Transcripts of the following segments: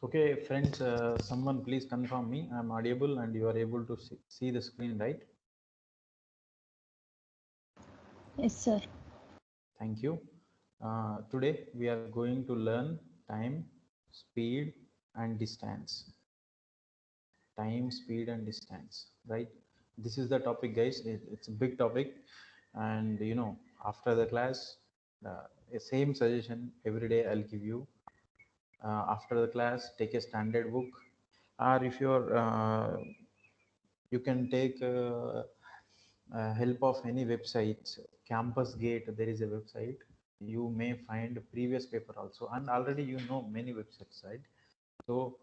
Okay, friends, someone please confirm me. I'm audible and you are able to see the screen, right? Yes, sir. Thank you. Today we are going to learn time, speed, and distance. Time, speed, and distance, right? This is the topic, guys. It's a big topic, and after the class, a same suggestion every day I'll give you. After the class, take a standard book, or if you're you can take help of any websites. Campus Gate, there is a website. You may find previous paper also, and already many websites, right? So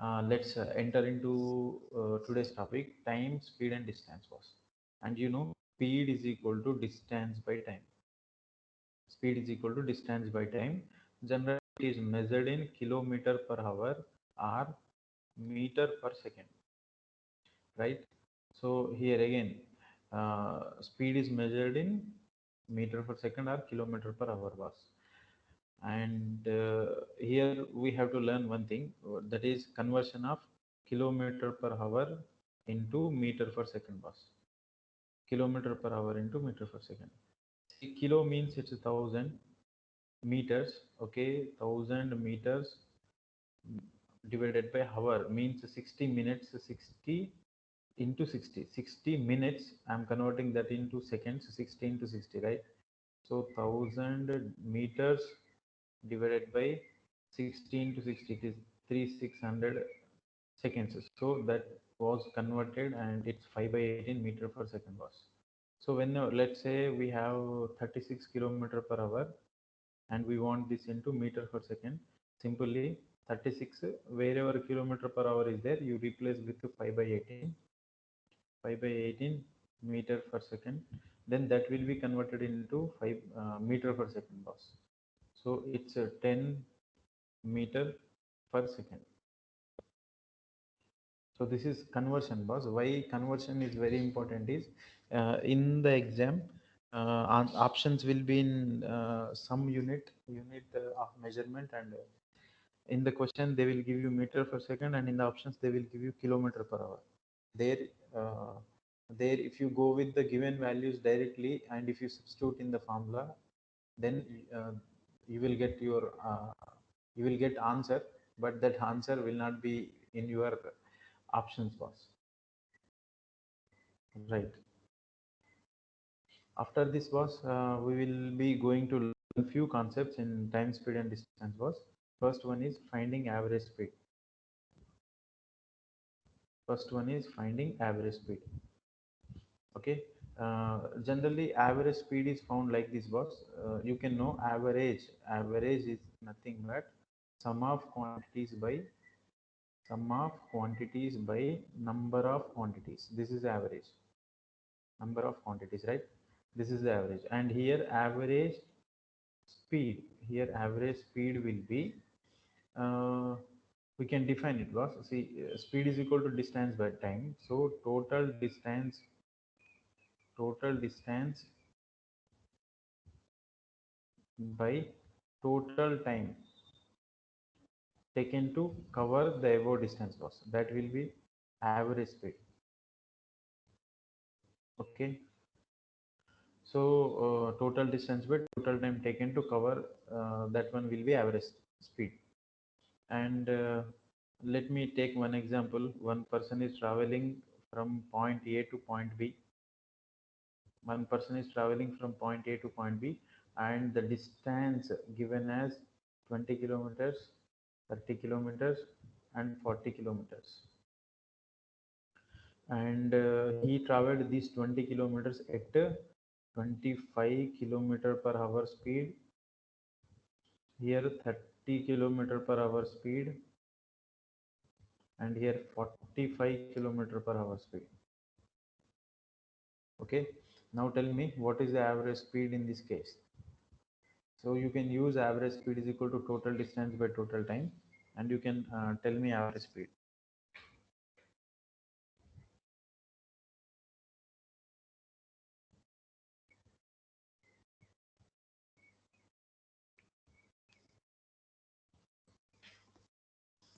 let's enter into today's topic: time, speed, and distance was. And speed is equal to distance by time. Speed is equal to distance by time. Generally, it is measured in kilometer per hour or meter per second, right? So here again, speed is measured in meter per second or kilometer per hour was. And here we have to learn one thing, that is conversion of kilometer per hour into meter per second was. Kilometer per hour into meter per second. See, kilo means it's 1,000 meters. Okay, 1,000 meters divided by hour means 60 minutes. 60 into 60, 60 minutes. I'm converting that into seconds. 60 into 60, right? So 1,000 meters divided by 60 into 60, it is 3,600 seconds. So that was converted, and it's 5 by 18 meter per second was. So when let's say we have 36 kilometer per hour, and we want this into meter per second. Simply 36, wherever kilometer per hour is there, you replace with 5 by 18. 5 by 18 meter per second, then that will be converted into 5 meter per second boss. So it's 10 meter per second. So this is conversion boss. Why conversion is very important is, in the exam, options will be in some unit of measurement, and in the question they will give you meter per second, and in the options they will give you kilometer per hour. There uh, there if you go with the given values directly, and if you substitute in the formula, then uh, you will get your you will get answer, but that answer will not be in your options box, right? After this was, we will be going to learn few concepts in time, speed, and distance was. First one is finding average speed. First one is finding average speed. Okay. Generally, average speed is found like this, boss. You can know average. Average is nothing but sum of quantities by number of quantities. This is average. Number of quantities, right? This is the average. And here average speed. Here average speed will be. Uh, we can define it, boss. See, speed is equal to distance by time. So total distance by total time taken to cover the above distance was. That will be average speed. Okay. So total distance by total time taken to cover, that one will be average speed. And let me take one example. One person is traveling from point A to point B. One person is traveling from point A to point B, and the distance given as 20 kilometers, 30 kilometers, and 40 kilometers. And he traveled these 20 kilometers at 25 kilometer per hour speed. Here 30 kilometer per hour speed, and here 45 kilometer per hour speed. Okay. Now tell me, what is the average speed in this case? So you can use average speed is equal to total distance by total time, and you can tell me average speed.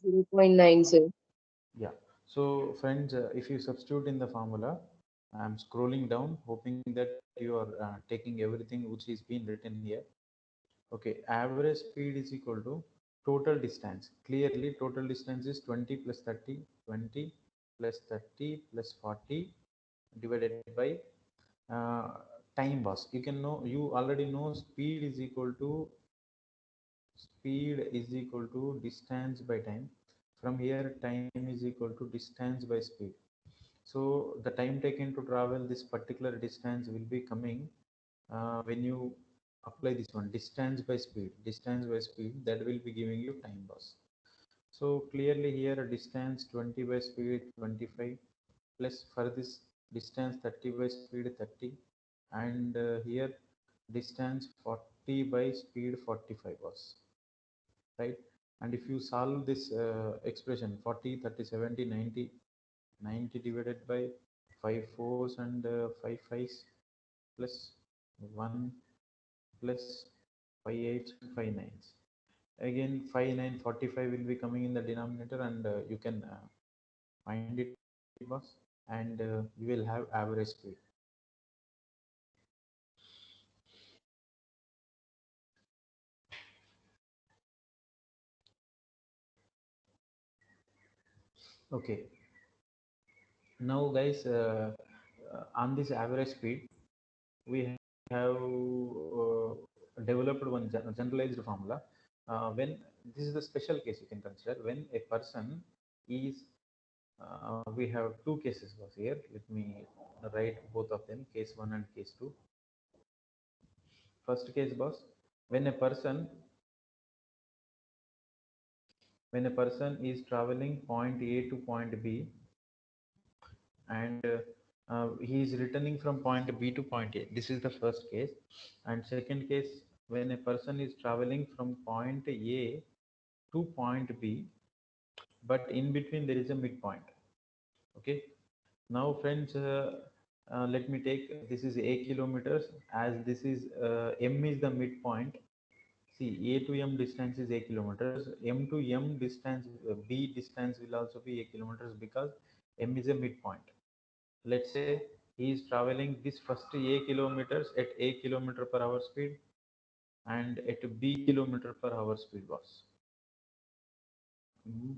0.9, sir. Yeah. So friends, if you substitute in the formula, I'm scrolling down, hoping that you are taking everything which is being written here. Okay, average speed is equal to total distance. Clearly, total distance is 20 plus 30, 20 plus 30 plus 40 divided by time boss. You can know, you already know speed is equal to distance by time. From here, time is equal to distance by speed. So the time taken to travel this particular distance will be coming when you apply this one, distance by speed, that will be giving you time loss. So clearly here distance 20 by speed 25 plus for this distance 30 by speed 30, and here distance 40 by speed 45 was right. And if you solve this expression 40 30 70 90, 90 divided by 5 fours and 5 fives plus 1 plus 5 eights and 5 nines. Again 5 9 45 will be coming in the denominator, and you can find it boss, and you will have average speed. Okay, now guys, on this average speed we have developed one generalized formula. When this is the special case you can consider, when a person is we have two cases was here. Let me write both of them, case 1 and case 2. First case boss, when a person when a person is traveling point A to point B, and he is returning from point B to point A. This is the first case. And second case, when a person is traveling from point A to point B, but in between there is a midpoint. Okay. Now, friends, let me take this is A kilometers, as this is M is the midpoint. See, A to M distance is A kilometers. M to M distance, B distance will also be A kilometers, because M is a midpoint. Let's say he is traveling this first A kilometers at A kilometer per hour speed, and at B kilometer per hour speed was. Mhm.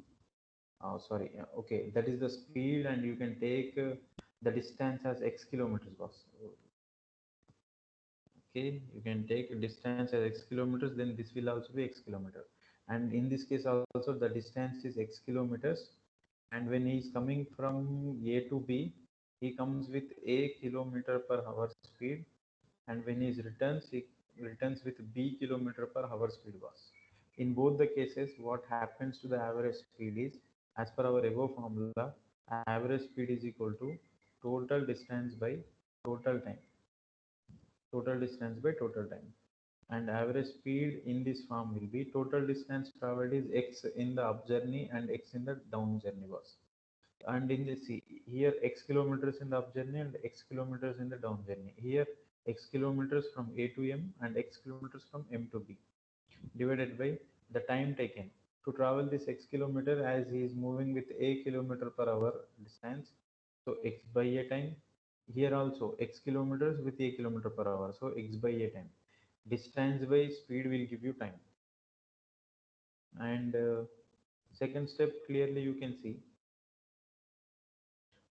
Oh, sorry. Okay, that is the speed, and you can take the distance as x kilometers boss. Okay, you can take distance as x kilometers, then this will also be x kilometer. And in this case also the distance is x kilometers, and when he is coming from A to B, he comes with a kilometer per hour speed, and when he returns with b kilometer per hour speed was. In both the cases, what happens to the average speed is, as per our above formula, average speed is equal to total distance by total time, total distance by total time. And average speed in this form will be total distance traveled is x in the up journey and x in the down journey was. And in the see here x kilometers in the up journey and x kilometers in the down journey. Here x kilometers from A to M and x kilometers from M to B, divided by the time taken to travel this x kilometer, as he is moving with a kilometer per hour distance, so x by a time. Here also x kilometers with a kilometer per hour, so x by a time. Distance by speed will give you time. And second step, clearly you can see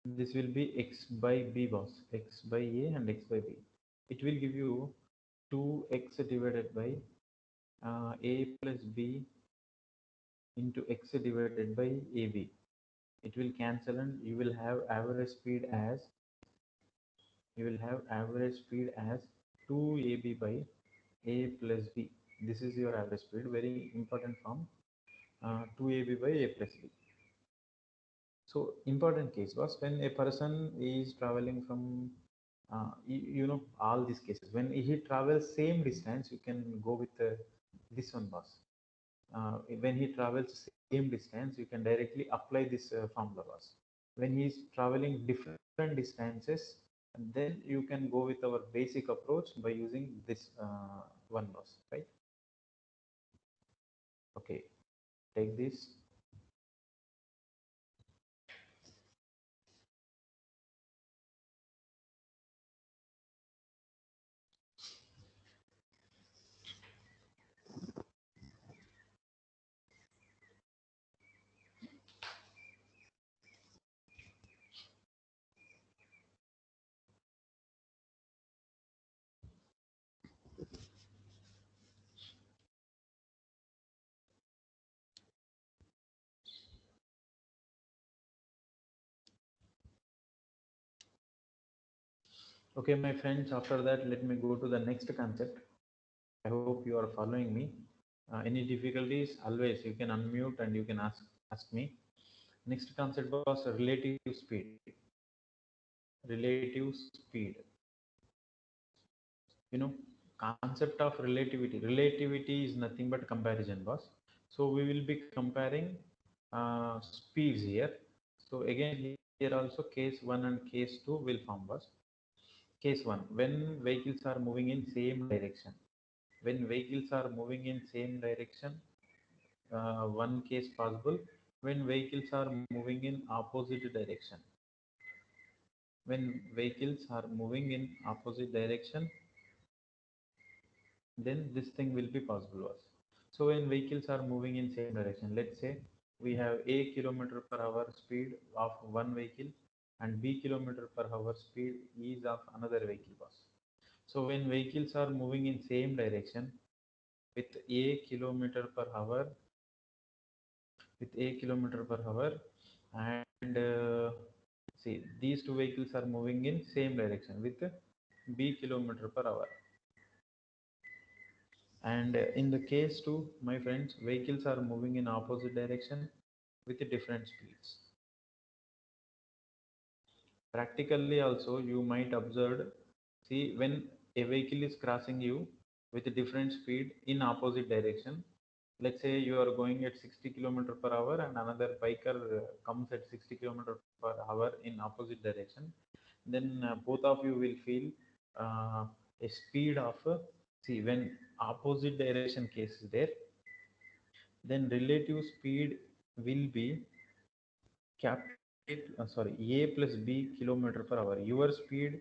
this will be x by b boss, x by a and x by b. It will give you 2x divided by a plus b into x divided by ab. It will cancel, and you will have average speed as 2ab by a plus b. This is your average speed, very important form, 2ab by a plus b. So important case was when a person is traveling from you know all these cases, when he travels same distance, you can go with this one boss. When he travels same distance, you can directly apply this formula boss. When he is traveling different distances, then you can go with our basic approach by using this one boss, right? Okay, take this. Okay, my friends, after that, let me go to the next concept. I hope you are following me. Any difficulties, always you can unmute and you can ask me. Next concept was relative speed. Relative speed. You know, concept of relativity. Relativity is nothing but comparison, boss. So we will be comparing speeds here. So again, here also case 1 and case 2 will form, boss. Case 1, when vehicles are moving in same direction. When vehicles are moving in same direction, one case possible. When vehicles are moving in opposite direction. When vehicles are moving in opposite direction, then this thing will be possible was. So when vehicles are moving in same direction, let's say we have a kilometer per hour speed of one vehicle and b kilometer per hour speed is of another vehicle was. So when vehicles are moving in same direction with a kilometer per hour, with a kilometer per hour, and see these two vehicles are moving in same direction with b kilometer per hour. And in the case 2, my friends, vehicles are moving in opposite direction with different speeds. Practically also you might observe, see when a vehicle is crossing you with a different speed in opposite direction. Let's say you are going at 60 kilometer per hour and another biker comes at 60 kilometer per hour in opposite direction, then both of you will feel a speed of see when opposite direction case is there, then relative speed will be a plus b kilometer per hour. Your speed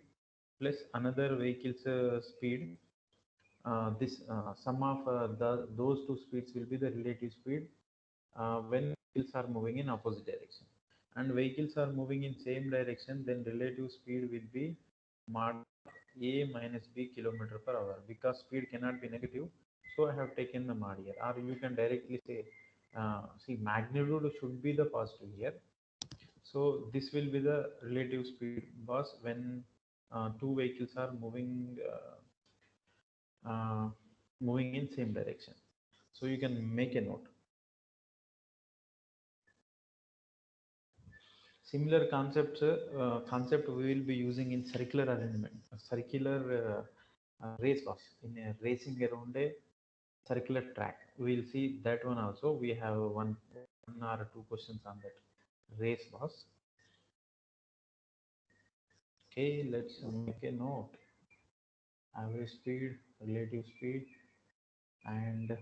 plus another vehicle's speed. This sum of those two speeds will be the relative speed when vehicles are moving in opposite direction. And vehicles are moving in same direction, then relative speed will be mod a minus b kilometer per hour, because speed cannot be negative. So I have taken the mod here, or you can directly say, see magnitude should be the positive here. So this will be the relative speed was when two vehicles are moving in same direction. So you can make a note. Similar concept we will be using in circular arrangement, circular race bus in a racing around a circular track. We will see that one also. We have one or two questions on that race bus. Okay, let's make a note. Average speed, relative speed, and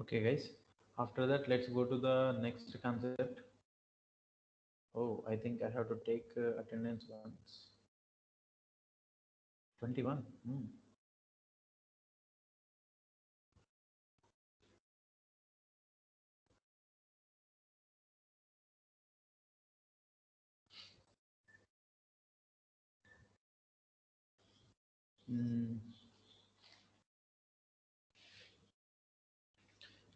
okay, guys. After that, let's go to the next concept. Oh, I think I have to take attendance once. 21. Mm,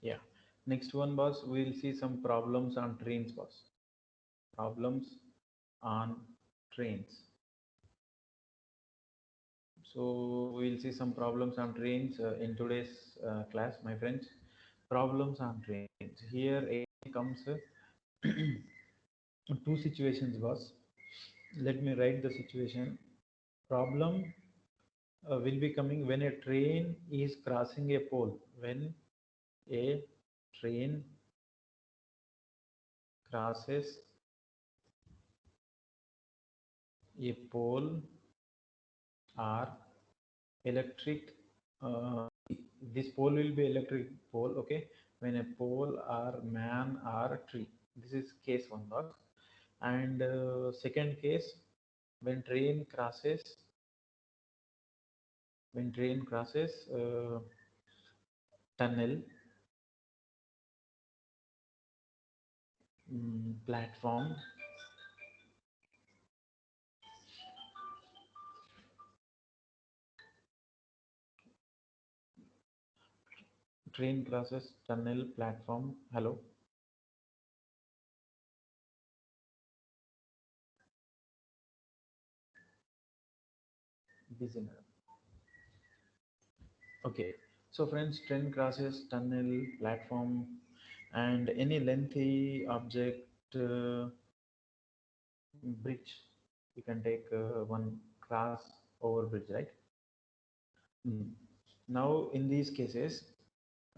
yeah. Next one, boss. We'll see some problems on trains, boss. Problems on trains. So we'll see some problems on trains in today's class, my friends. Problems on trains. Here comes two situations, boss. Let me write the situation. Problem will be coming when a train is crossing a pole. When a train crosses a pole or electric, this pole will be electric pole, okay, when a pole or man or tree. This is case one, boss. And second case, when train crosses when train crosses tunnel, platform, train crosses tunnel, platform. Hello. Busy now. Okay. So friends, train crosses tunnel, platform, and any lengthy object, bridge. You can take one cross over bridge, right? Mm. Now, in these cases,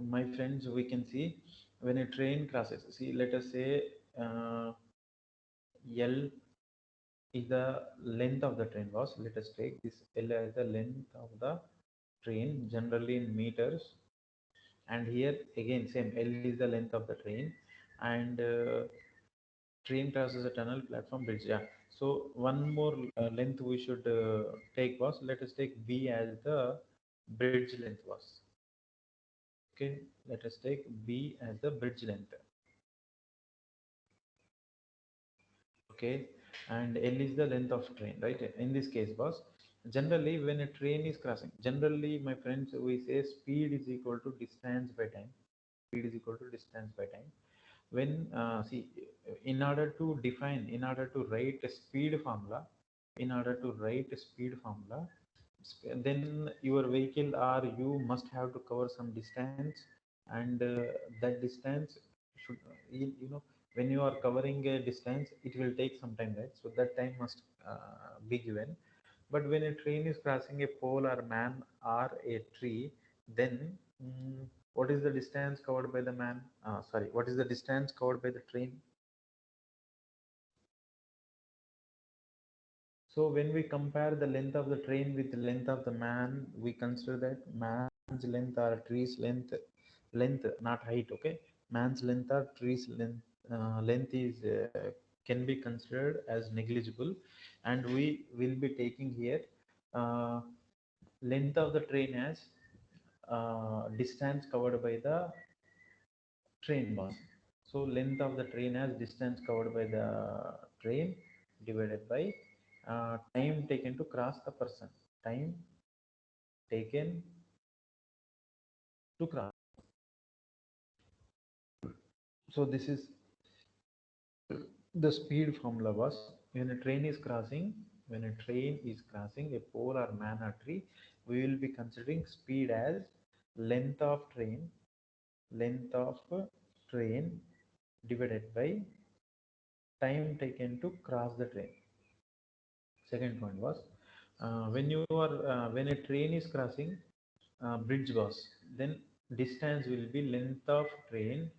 my friends, we can see when a train crosses. See, let us say L is the length of the train was. Let us take this L as the length of the train, generally in meters. And here again, same L is the length of the train, and train crosses a tunnel, platform, bridge. Yeah. So one more length we should take was, let us take B as the bridge length was. Okay, let us take B as the bridge length. Okay, and L is the length of train, right? In this case, boss, generally when a train is crossing, generally, my friends, we say speed is equal to distance by time. Speed is equal to distance by time. When see, in order to write a speed formula, in order to write a speed formula, then your vehicle or you must have to cover some distance, and that distance should, you know, when you are covering a distance, it will take some time, right? So that time must be given. But when a train is crossing a pole or man or a tree, then what is the distance covered by the man? Sorry, what is the distance covered by the train? So when we compare the length of the train with the length of the man, we consider that man's length or tree's length, not height. Okay, man's length or tree's length is can be considered as negligible, and we will be taking here uh, length of the train as distance covered by the train bus. So length of the train as distance covered by the train divided by time taken to cross the person. Time taken to cross. So this is the speed formula was, when a train is crossing a pole or man or tree, we will be considering speed as length of train, length of train divided by time taken to cross the train. Second point was, when a train is crossing bridge bus, then distance will be length of train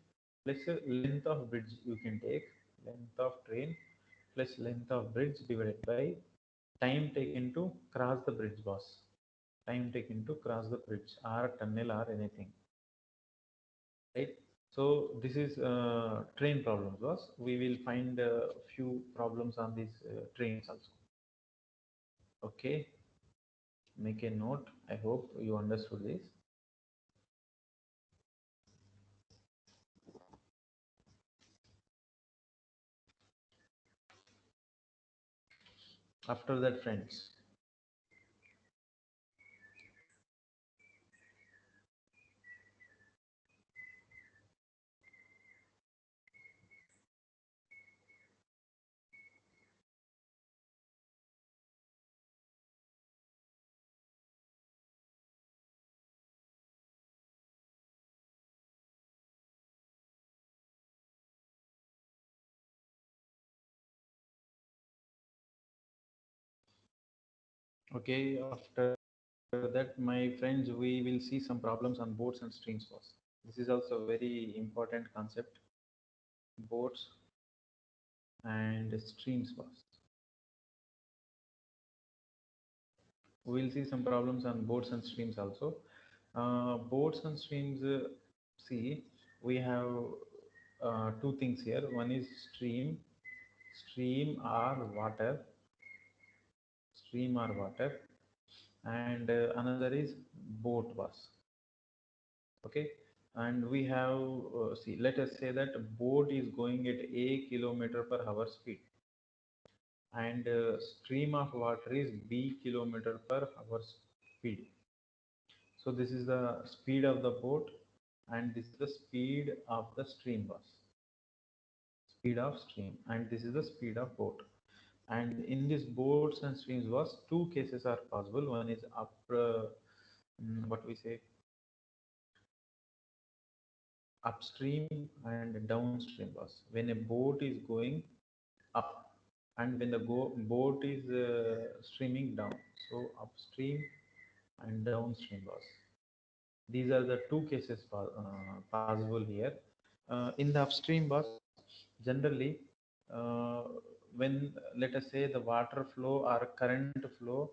plus length of bridge. You can take length of train plus length of bridge divided by time taken to cross the bridge bus. Time taken to cross the bridge or tunnel or anything, right? So this is train problems. Was we will find a few problems on these trains also. Okay, make a note. I hope you understood this. After that, friends. Okay, after that, my friends, we will see some problems on boats and streams first. This is also a very important concept. Boats and streams first. We will see some problems on boats and streams also. Boats and streams, see, we have two things here. One is stream, stream or water, stream or water, and another is boat was. Okay, and we have see, let us say that boat is going at a kilometer per hour speed, and stream of water is b kilometer per hour speed. So this is the speed of the boat, and this is the speed of the stream was, speed of stream, and this is the speed of boat. And in these boats and streams was two cases are possible. One is up what we say, upstream and downstream was, when a boat is going up and when the boat is streaming down. So upstream and downstream was, these are the two cases possible here. In the upstream was, generally, uh, when let us say the water flow or current flow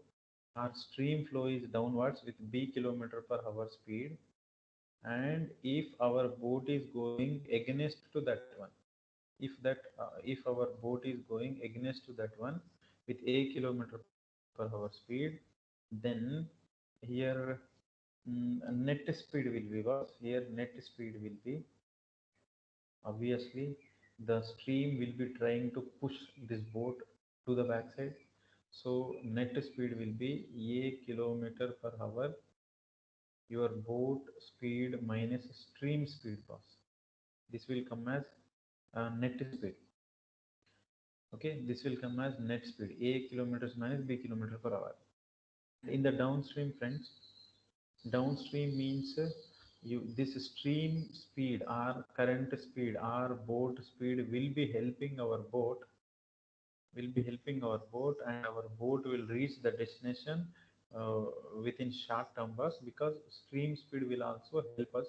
or stream flow is downwards with b kilometer per hour speed, and if our boat is going against to that one, if our boat is going against to that one with a kilometer per hour speed, then here net speed will be was, here net speed will be, obviously the stream will be trying to push this boat to the backside. So net speed will be a kilometer per hour, your boat speed minus stream speed was. This will come as net speed. Okay, this will come as net speed, a kilometers minus b kilometer per hour. In the downstream, friends, downstream means you, this stream speed or current speed or boat speed will be helping our boat, and our boat will reach the destination uh, within short term bus, because stream speed will also help us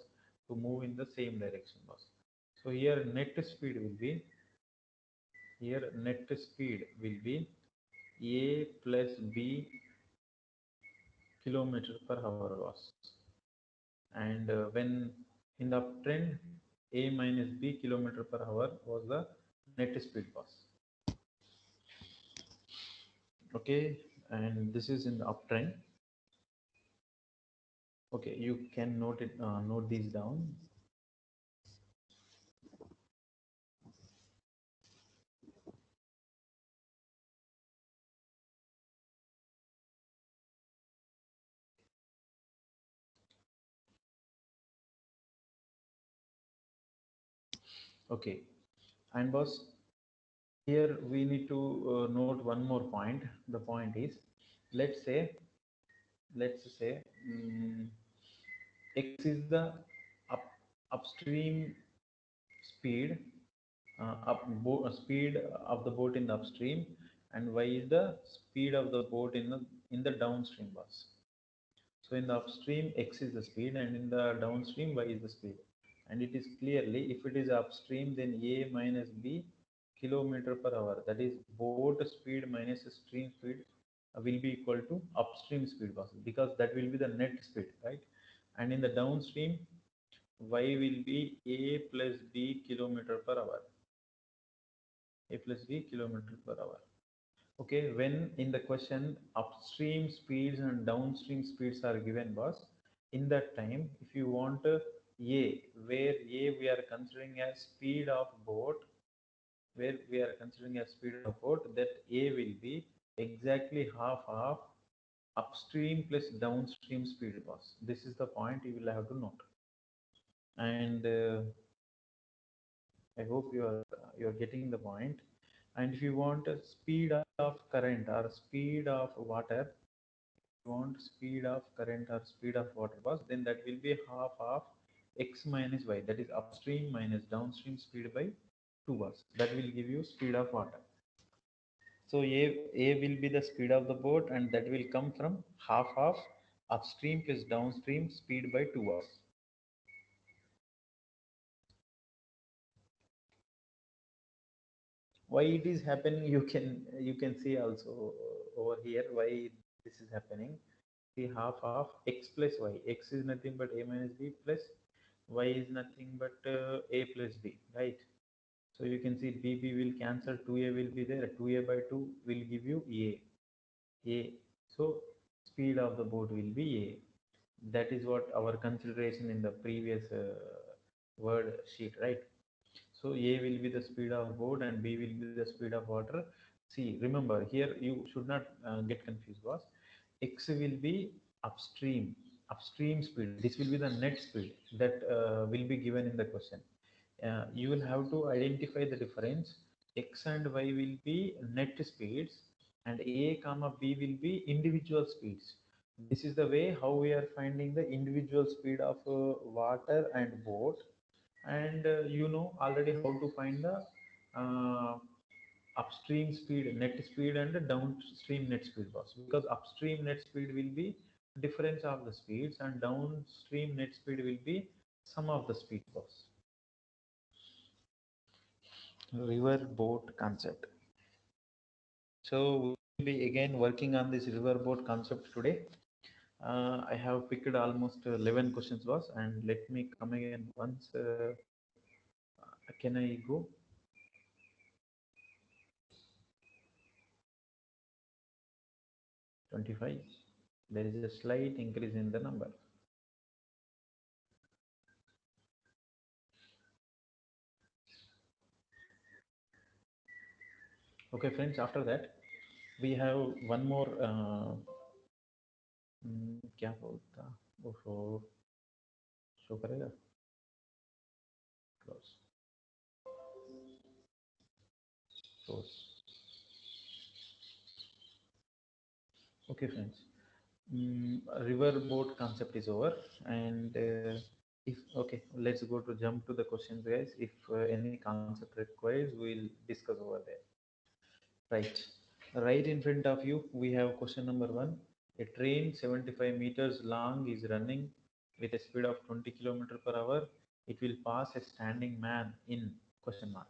to move in the same direction bus. So here net speed will be, here net speed will be a plus b kilometer per hour was, and when in the uptrend, a minus b kilometer per hour was the net speed was. Okay, and this is in the uptrend. Okay, you can note it, note these down. Okay, and boss, here we need to note one more point. The point is, let's say, let's say x is the up, upstream speed, speed of the boat in the upstream, and y is the speed of the boat in the downstream bus. So in the upstream, x is the speed, and in the downstream, y is the speed. And it is clearly, if it is upstream, then a minus b kilometer per hour, that is boat speed minus stream speed, will be equal to upstream speed bus, because that will be the net speed, right? And in the downstream, y will be a plus b kilometer per hour, a plus b kilometer per hour. Okay, when in the question upstream speeds and downstream speeds are given was, in that time if you want a, where a we are considering as speed of boat, where we are considering as speed of boat, that a will be exactly half of upstream plus downstream speed was. This is the point you will have to note. And I hope you are getting the point. And if you want a speed of current or speed of water, you want speed of current or speed of water bus, then that will be half of x minus y, that is upstream minus downstream speed by 2 bus. That will give you speed of water. So a will be the speed of the boat, and that will come from half of upstream plus downstream speed by 2 bus. Why it is happening, you can see also over here why this is happening. See, half of x plus y, x is nothing but a minus b, plus y is nothing but a plus b, right? So you can see bb will cancel, 2a will be there, 2a by 2 will give you a, A. So speed of the boat will be A. That is what our consideration in the previous word sheet, right? So A will be the speed of boat and B will be the speed of water. See, remember here you should not get confused, boss. X will be upstream, upstream speed. This will be the net speed that will be given in the question. You will have to identify the difference. X and Y will be net speeds and A comma B will be individual speeds. This is the way how we are finding the individual speed of water and boat. And you know already how to find the uh, upstream speed net speed and the downstream net speed, boss, because upstream net speed will be difference of the speeds and downstream net speed will be sum of the speed, boss. River boat concept. So we'll be again working on this river boat concept today. I have picked almost 11 questions, boss, and let me come again once. Can I go? 25. There is a slight increase in the number. Okay, friends, after that we have one more. क्या बोलता ओहो show करेगा close close. Okay, friends. River boat concept is over, and if okay, let's go to jump to the questions, guys. If any concept requires, we'll discuss over there. Right, right in front of you, we have question number one. A train 75 meters long is running with a speed of 20 kilometer per hour. It will pass a standing man in question mark.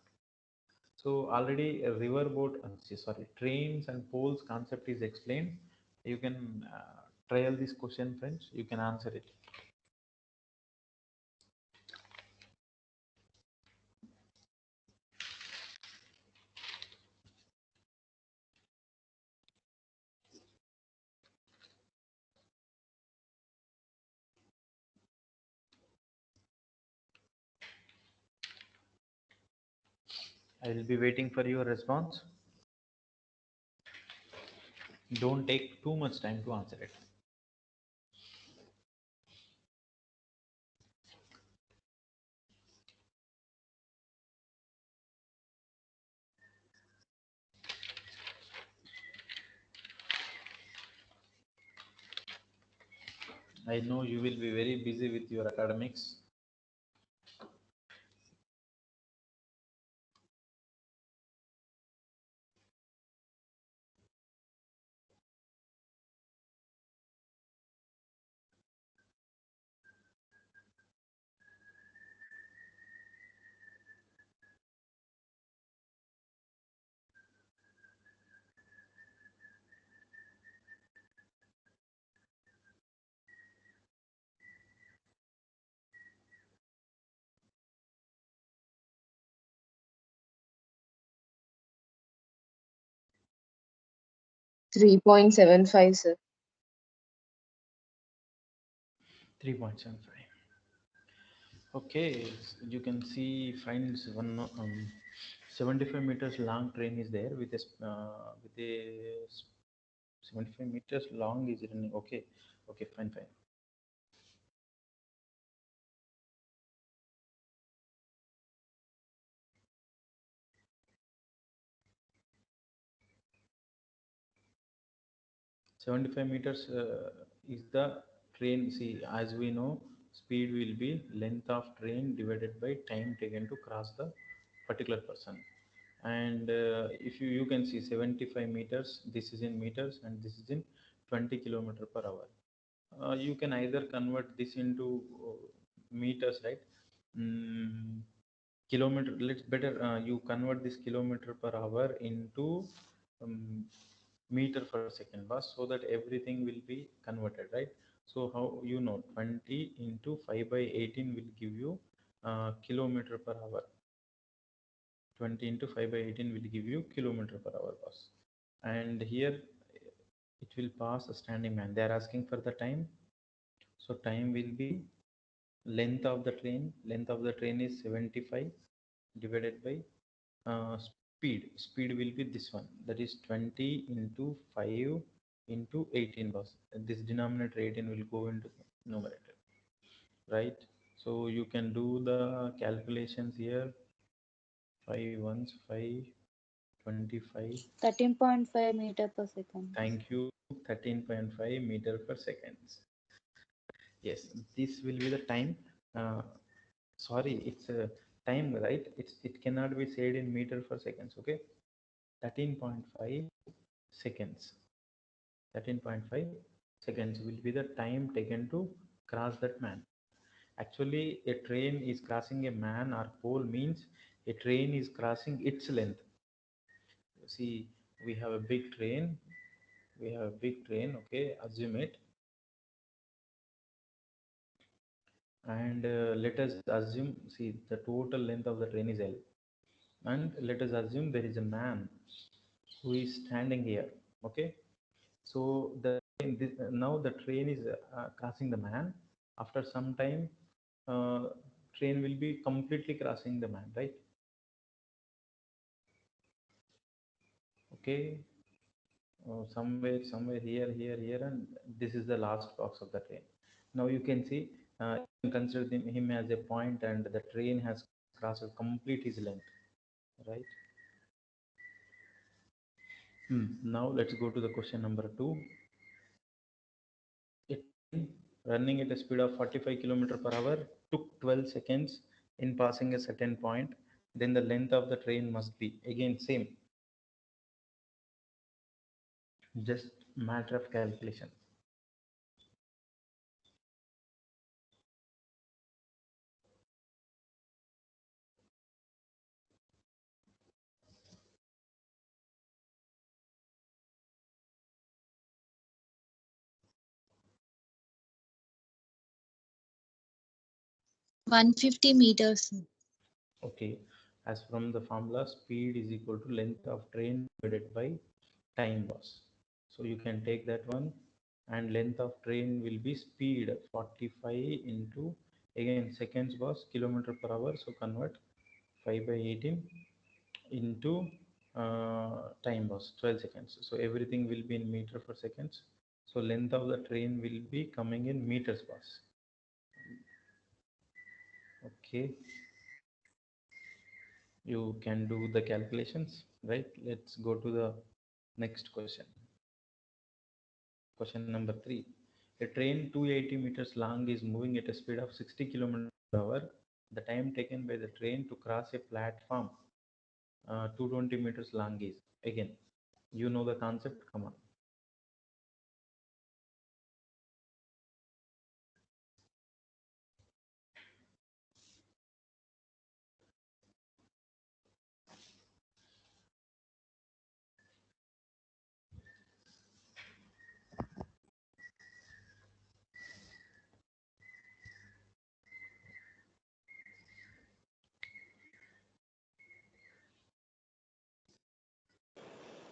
So already a river boat, sorry, trains and poles concept is explained. You can trial this question, friends. You can answer it. I will be waiting for your response. Don't take too much time to answer it. I know you will be very busy with your academics. 3.75, sir. 3.75. Okay, you can see finds one 75 meters long train is there with a 75 meters long is running. Okay, okay, fine, fine. 75 meters is the train. See, as we know, speed will be length of train divided by time taken to cross the particular person. And if you can see 75 meters, this is in meters and this is in 20 kilometer per hour. You can either convert this into meters, right? mm, Kilometer, let's better you convert this kilometer per hour into um, meter per second bus, so that everything will be converted, right? So how, you know, 20 into 5 by 18 will give you kilometer per hour. 20 into 5 by 18 will give you kilometer per hour bus. And here it will pass a standing man. They are asking for the time. So time will be length of the train. Length of the train is 75 divided by speed. Speed will be this one. That is 20 into 5 into 18 boss. And this denominator 18 will go into numerator, right? So you can do the calculations here. 5 ones 5, 25. 13.5 meter per second. Thank you. 13.5 meter per seconds. Yes, this will be the time. Uh, sorry, it's a time, right? It cannot be said in meter per seconds. Okay, 13.5 seconds. 13.5 seconds will be the time taken to cross that man. Actually, a train is crossing a man or pole means a train is crossing its length. See, we have a big train. We have a big train. Okay, assume it. And let us assume, see, the total length of the train is L. And let us assume there is a man who is standing here. Okay, so now the train is crossing the man. After some time, uh, train will be completely crossing the man, right? Okay, somewhere here, and this is the last box of the train. Now you can see, you can consider him as a point, and the train has crossed complete his length, right? Now let's go to the question number 2. A train running at a speed of 45 km per hour took 12 seconds in passing a certain point. Then the length of the train must be, again same, just matter of calculation. $150. Okay, as from the formula, speed is equal to length of train divided by time loss. So you can take that one, and length of train will be speed 45 into, again seconds was kilometer per hour. So convert 5 by 18 into time was 12 seconds. So everything will be in meter per seconds. So length of the train will be coming in meters per. Okay, you can do the calculations, right? Let's go to the next question. Question number 3. A train 280 meters long is moving at a speed of 60 kilometers per hour. The time taken by the train to cross a platform 220 meters long is, again, you know the concept, come on.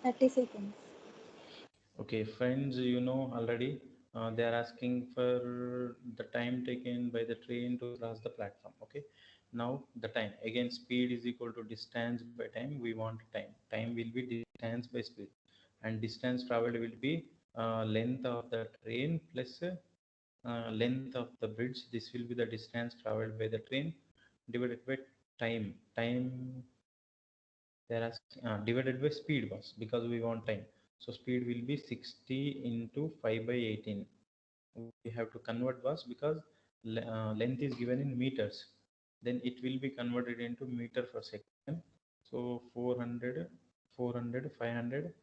Thirty seconds. Okay, friends, you know already, they are asking for the time taken by the train to cross the platform. Okay, now the time, again, speed is equal to distance by time. We want time. Time will be distance by speed, and distance traveled will be length of the train plus length of the bridge. This will be the distance traveled by the train divided by time. Time, there are divided by speed was, because we want time. So speed will be 60 into 5 by 18. We have to convert was because length is given in meters. Then it will be converted into meter per second. So 400, 400, 500,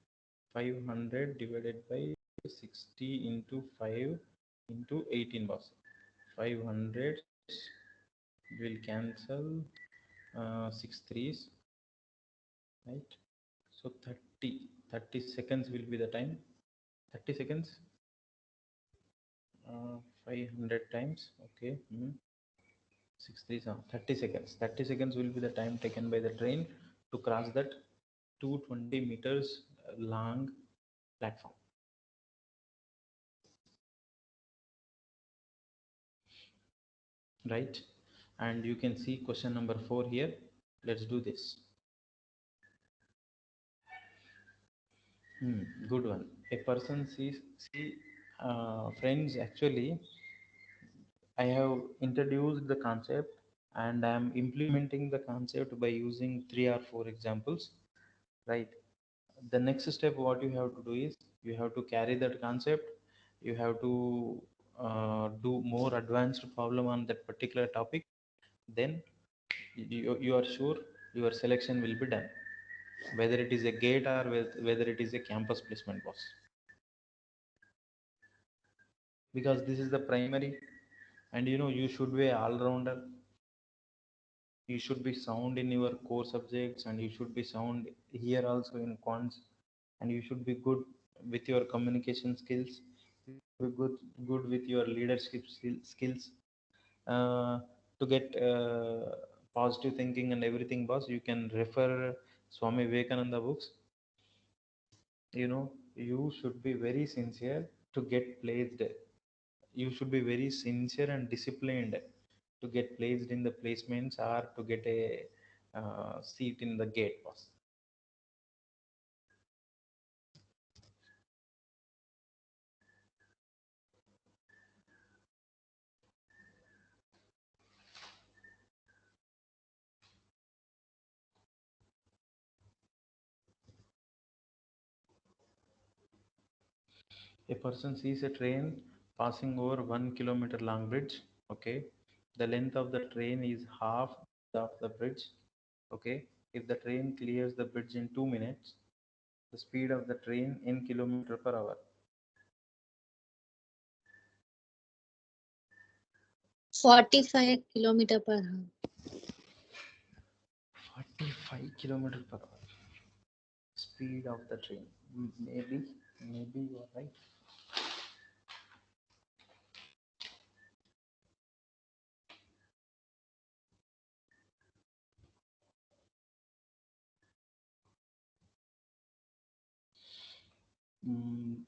500 divided by 60 into 5 into 18 was. 500 will cancel 6 threes, right? So 30 seconds will be the time. 30 seconds, 500 times, okay. 30 seconds. 30 seconds will be the time taken by the train to cross that 220 meters long platform. right? And you can see question number 4 here. Let's do this. Good one. A person friends, actually, I have introduced the concept and I am implementing the concept by using 3 or 4 examples, right? The next step, what you have to do is you have to carry that concept, you have to do more advanced problem on that particular topic, then you are sure your selection will be done, whether it is a gate or whether it is a campus placement, boss. Because this is the primary, and you should be all rounder. You should be sound in your core subjects, and you should be sound here also in quants, and you should be good with your communication skills, be good with your leadership skills, uh, to get positive thinking and everything, boss. You can refer Swami Vivekananda books. You should be very sincere to get placed. You should be very sincere and disciplined to get placed in the placements or to get a seat in the gate, boss. A person sees a train passing over 1 kilometer long bridge. Okay, the length of the train is half of the bridge. Okay, if the train clears the bridge in 2 minutes, the speed of the train in kilometer per hour. 45 kilometer per hour. 45 kilometer per hour. Speed of the train. Maybe you are right.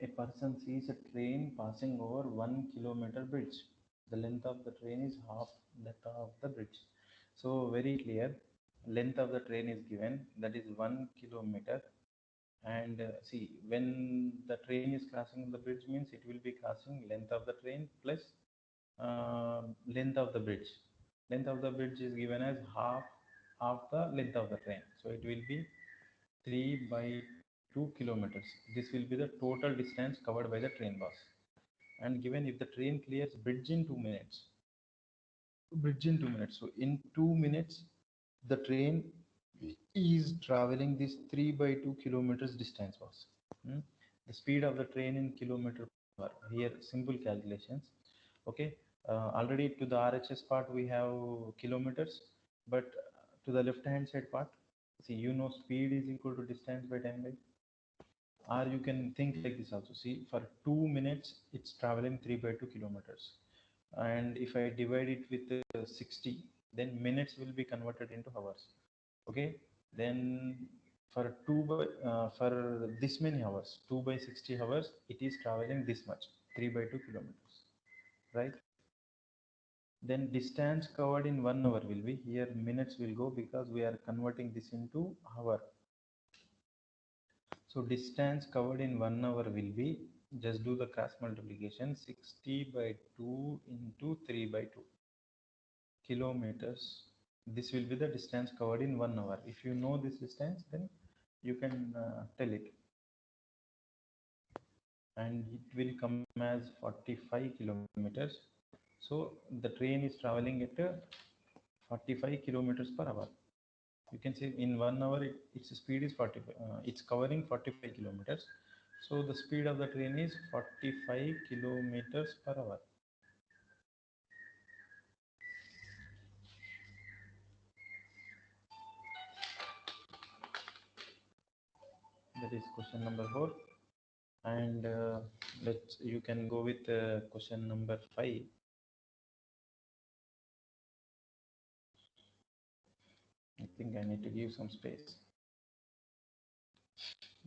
A person sees a train passing over 1 kilometer bridge. The length of the train is half that of the bridge. So very clear. Length of the train is given. That is 1 kilometer. And see, when the train is crossing the bridge, means it will be crossing length of the train plus length of the bridge. Length of the bridge is given as half the length of the train. So it will be 3 by 2 kilometers. This will be the total distance covered by the train, boss. And given if the train clears bridge in 2 minutes, So in 2 minutes, the train is traveling this 3 by 2 kilometers distance, boss. Hmm? The speed of the train in kilometer per hour. Here, simple calculations. Okay. Already to the RHS part we have kilometers, but to the left hand side part, see, speed is equal to distance by time by. Or you can think like this also. See, for 2 minutes, it's traveling 3 by 2 kilometers. And if I divide it with 60, then minutes will be converted into hours. Okay. Then for this many hours, 2 by 60 hours, it is traveling this much, 3 by 2 kilometers, right? Then distance covered in 1 hour will be, here minutes will go because we are converting this into hour. So distance covered in 1 hour will be, just do the cross multiplication, 60 by 2 into 3 by 2 kilometers. This will be the distance covered in 1 hour. If you know this distance, then you can tell it. And it will come as 45 kilometers. So the train is traveling at 45 kilometers per hour. You can say in 1 hour its speed is 45. It's covering 45 kilometers. So the speed of the train is 45 kilometers per hour. That is question number 4. And you can go with question number 5. I think I need to give some space.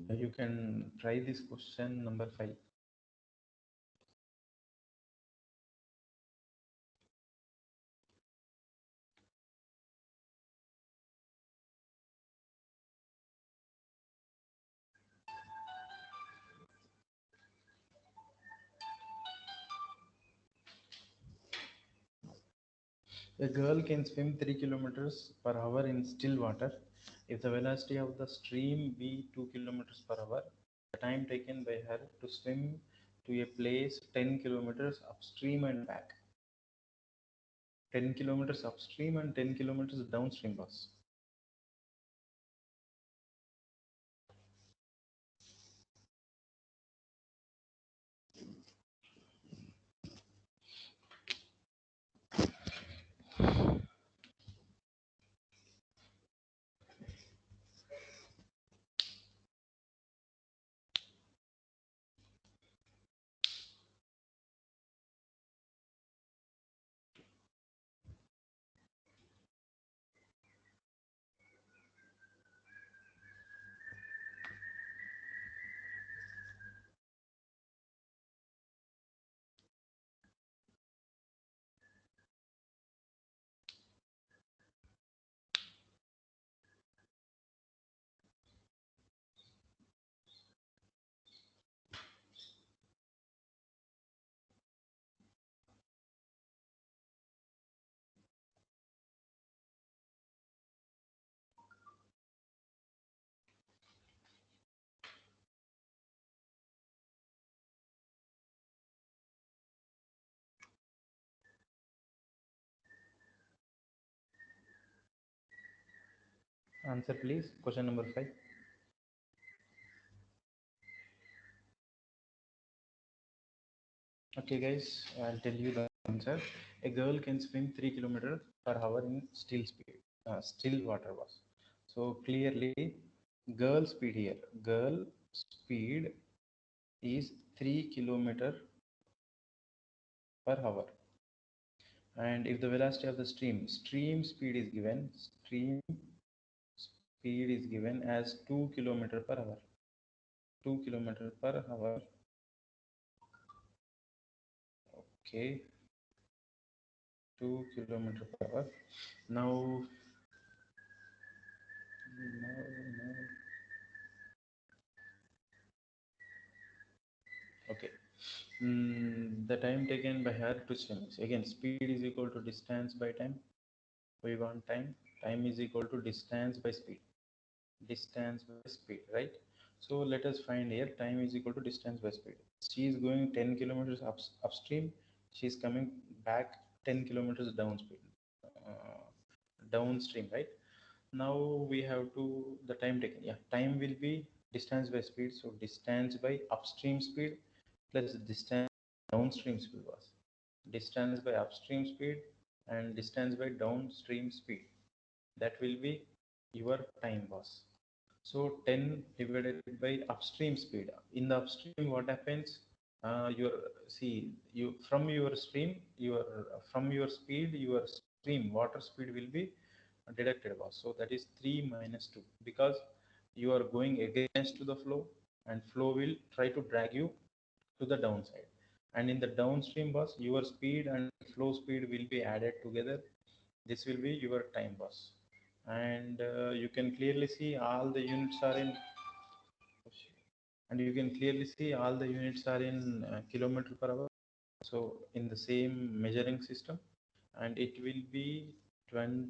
You can try this question number 5. A girl can swim 3 kilometers per hour in still water. If the velocity of the stream be 2 kilometers per hour, the time taken by her to swim to a place 10 kilometers upstream and back. 10 kilometers upstream and 10 kilometers downstream, boss. Answer please. Question number 5. Okay, guys, I'll tell you the answer. A girl can swim 3 kilometers per hour in still speed, still water was. So clearly, girl speed here. Girl speed is 3 kilometer per hour. And if the velocity of the stream speed is given, stream speed is given as 2 kilometer per hour. 2 kilometer per hour. Okay, 2 kilometer per hour. Now, okay. The time taken by her to swim. Again, speed is equal to distance by time. We want time. Time is equal to distance by speed. Distance by speed, right? So let us find here time is equal to distance by speed. She is going 10 kilometers upstream. She is coming back 10 kilometers downstream, right? Now we have to the time taken. Yeah, time will be distance by speed. So distance by upstream speed plus distance downstream speed was distance by upstream speed and distance by downstream speed. That will be your time was. So 10 divided by upstream speed. In the upstream, what happens? Your see you from your stream, your from your speed, your stream water speed will be deducted, boss. So that is 3 minus 2 because you are going against the flow and flow will try to drag you to the downside. And in the downstream, boss, your speed and flow speed will be added together. This will be your time, boss. And you can clearly see all the units are in and you can clearly see all the units are in kilometer per hour. So in the same measuring system, and it will be 20,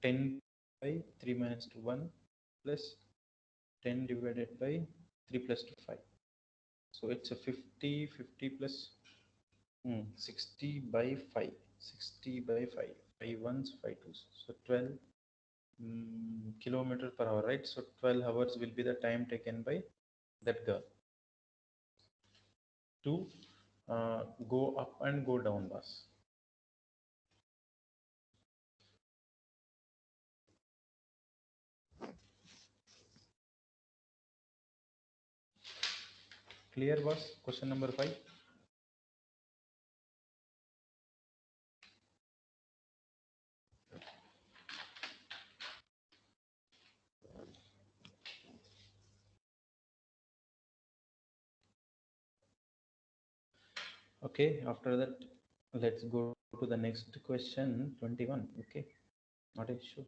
10 by 3 minus 2 1 plus 10 divided by 3 plus 2 5. So it's a 50 plus 60 by 5, 60 by 5, 5 ones 5 twos, so 12 kilometer per hour, right? So 12 hours will be the time taken by that girl to go up and go down, bus. Clear, boss? Question number 5. Okay, after that, let's go to the next question, 21. Okay, not an issue.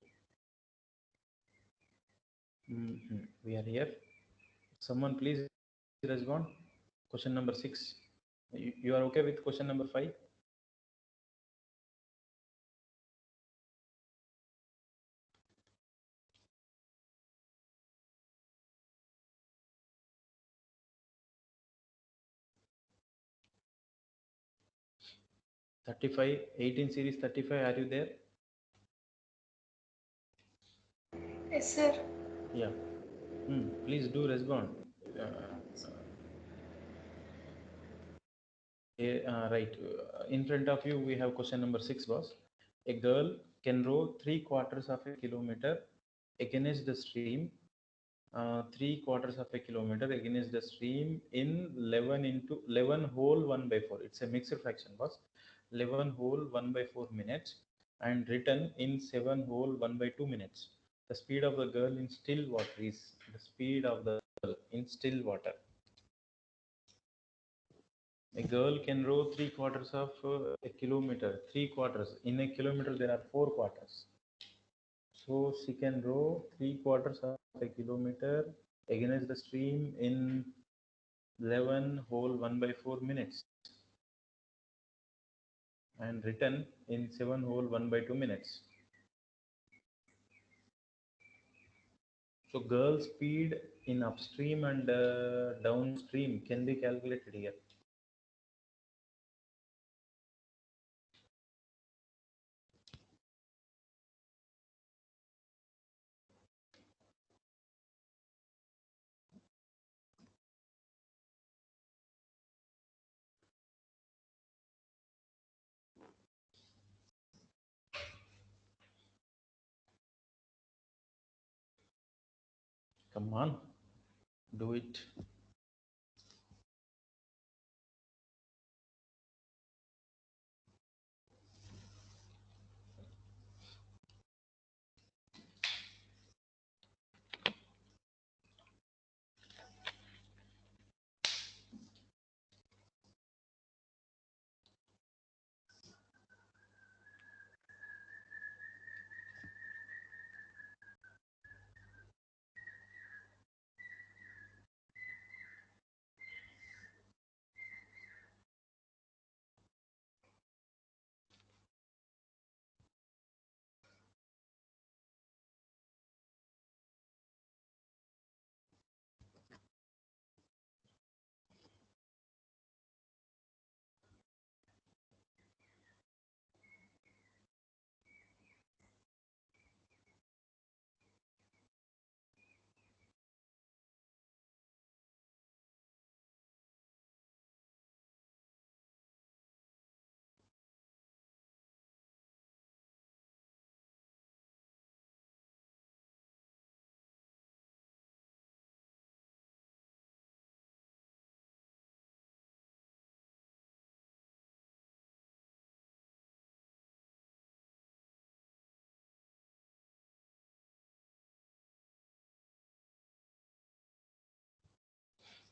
We are here. Someone please respond. Question number 6. You are okay with question number 5? 35, 18 series 35, are you there? Yes, sir. Yeah. Please do respond. Right. In front of you, we have question number 6, boss. A girl can row 3/4 of a kilometer against the stream, 3/4 of a kilometer against the stream in 11 into 11 whole 1 by 4. It's a mixed fraction, boss. 11 whole 1 by 4 minutes and written in 7 whole 1 by 2 minutes. The speed of the girl in still water is the speed of the girl in still water. A girl can row 3/4 of a kilometer. 3/4. In a kilometer, there are 4/4. So she can row 3/4 of a kilometer against the stream in 11 whole 1 by 4 minutes and written in 7 whole 1 by 2 minutes. So girl speed in upstream and downstream can be calculated here. Come on, do it.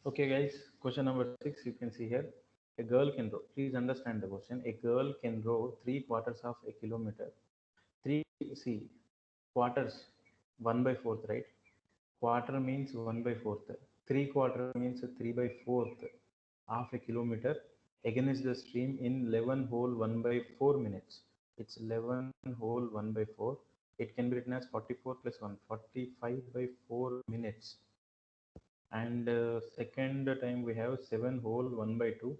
Okay, guys, question number 6, you can see here. A girl can row, please understand the question. A girl can row 3/4 of a kilometer. Three, see, quarters, 1 by 4th, right? Quarter means 1 by 4th. 3/4 means 3 by 4th half a kilometer against the stream in 11 whole 1 by 4 minutes. It's 11 whole 1 by 4. It can be written as 44 plus 1, 45 by 4 minutes. And second time we have 7 whole 1 by 2.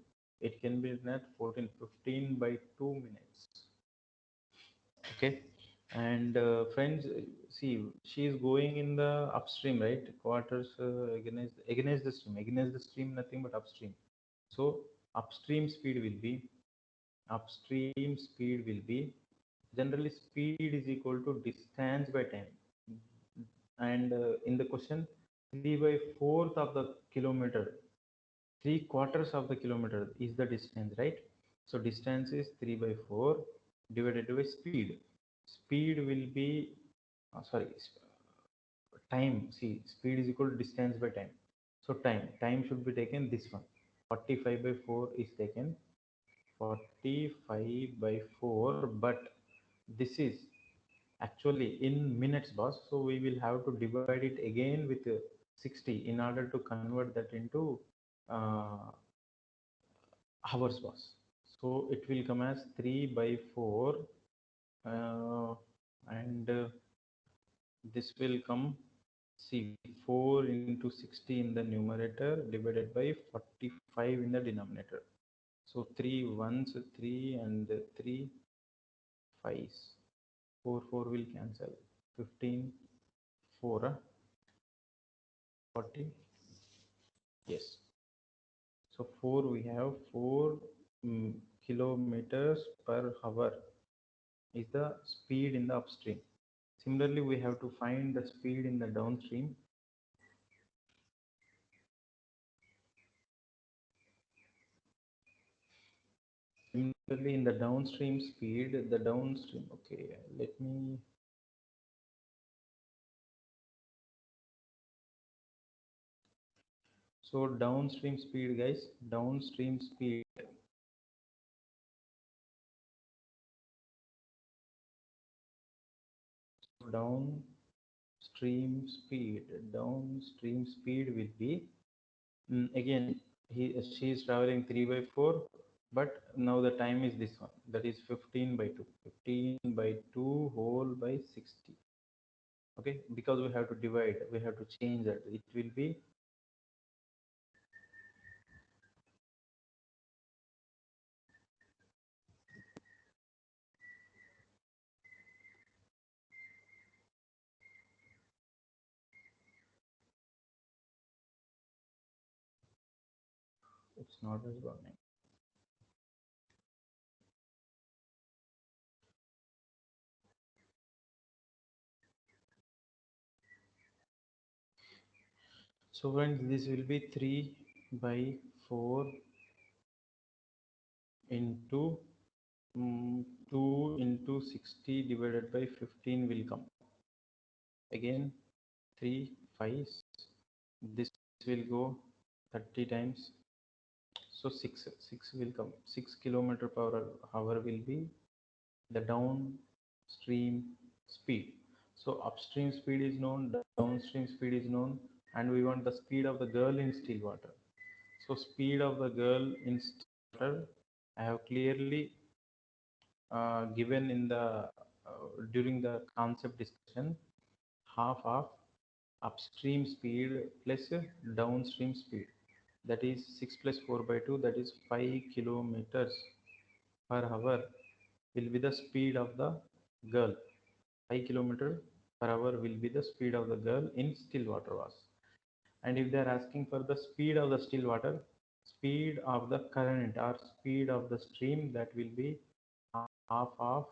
It can be written at 14, 15 by 2 minutes. Okay. And friends, see, she is going in the upstream, right? Quarters against the stream, nothing but upstream. So upstream speed will be generally speed is equal to distance by time. And in the question, 3 by 4th of the kilometer, 3/4 of the kilometer is the distance, right? So distance is 3 by 4 divided by speed. Speed will be, time. See, speed is equal to distance by time. So time should be taken this one. 45 by 4 is taken. 45 by 4, but this is actually in minutes, boss. So we will have to divide it again with 60 in order to convert that into uh, hours, boss. So it will come as 3 by 4 and this will come, see, 4 into 60 in the numerator divided by 45 in the denominator. So 3 ones, 3 and 3 5s. 4 will cancel. 15, 4, 40. Yes. So 4 we have 4 kilometers per hour is the speed in the upstream. Similarly, we have to find the speed in the downstream. Similarly, in the downstream speed, okay, let me. So downstream speed, guys, downstream speed. Downstream speed will be, again, she is traveling 3/4, but now the time is this one, that is 15/2. 15/2 whole by 60. Okay, because we have to divide, we have to change that. It will be it's not responding. So friends, this will be 3/4 into 2 into 60 divided by 15 will come. Again 3 5s. This will go 30 times. So 6 will come. 6 kilometer per hour will be the downstream speed. So upstream speed is known, downstream speed is known, and we want the speed of the girl in still water. So speed of the girl in still water, I have clearly given in the during the concept discussion, half of upstream speed plus downstream speed, that is 6 plus 4/2, that is 5 kilometers per hour will be the speed of the girl. 5 kilometers per hour will be the speed of the girl in still water was. And if they are asking for the speed of the still water, speed of the current or speed of the stream, that will be half of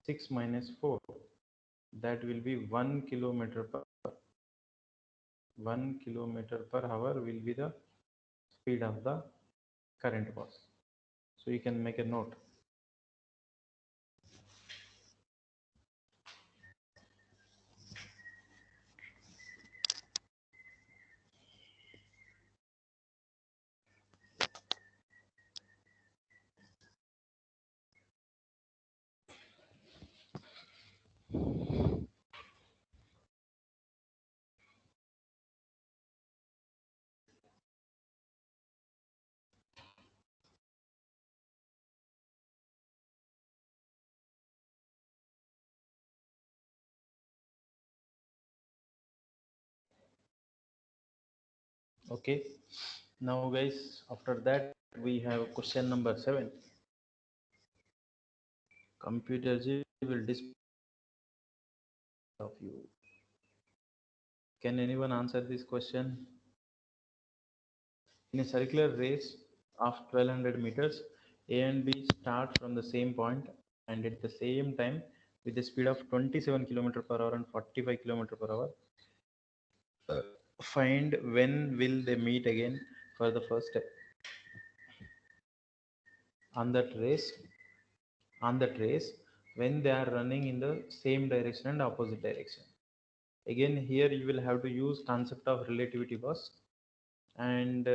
6 minus 4, that will be 1 kilometer per 1 kilometer per hour will be the speed of the current was. So you can make a note. Okay, now guys, after that we have question number 7. Computer G will display of you. Can anyone answer this question? In a circular race of 1200 meters, A and B start from the same point and at the same time with a speed of 27 km per hour and 45 km per hour. Find when will they meet again for the first step. On that race, when they are running in the same direction and opposite direction. Again, here you will have to use concept of relativity boss. And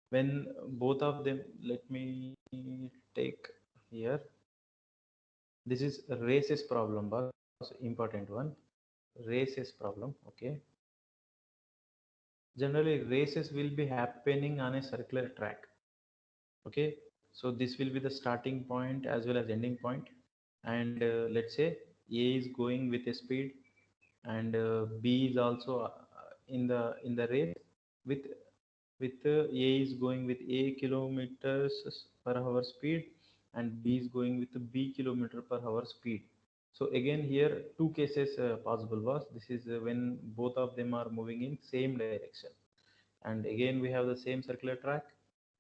when both of them, let me take here, this is races problem, boss, important one. Races problem. Okay, generally races will be happening on a circular track. Okay, so this will be the starting point as well as ending point. And let's say A is going with a speed and B is also in the race with with A is going with A kilometers per hour speed and B is going with B kilometer per hour speed. So again here two cases possible was this is when both of them are moving in same direction, and again we have the same circular track.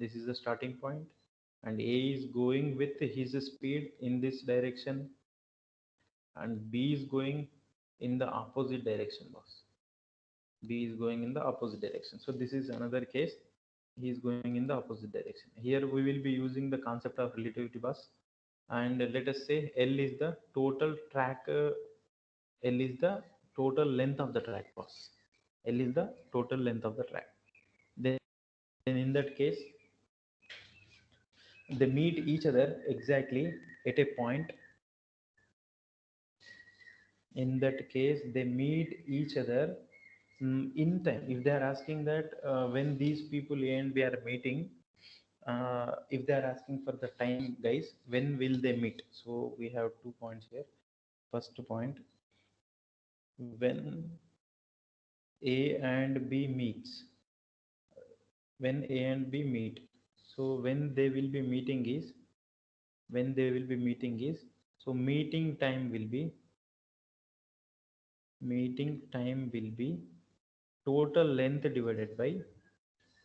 This is the starting point and A is going with his speed in this direction and B is going in the opposite direction boss. B is going in the opposite direction. So this is another case. He is going in the opposite direction. Here we will be using the concept of relativity bus. And let us say L is the total track. L is the total length of the track bus. L is the total length of the track. Then in that case, they meet each other exactly at a point. In that case, they meet each other in time. If they are asking that when these people A and B are meeting, if they are asking for the time, guys, when will they meet? So we have 2 points here. First point, when A and B meets. When A and B meet. So when they will be meeting is, so meeting time will be total length divided by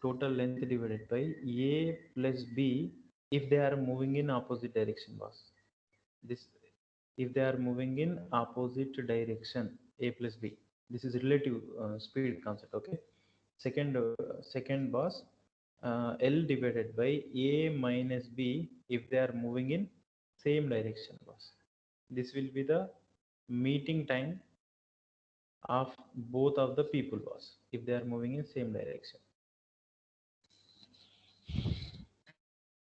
A plus B if they are moving in opposite direction boss. This if they are moving in opposite direction, A plus B. This is relative speed concept. Okay. Second boss, L divided by A minus B if they are moving in same direction boss. This will be the meeting time of both of the people boss if they are moving in same direction.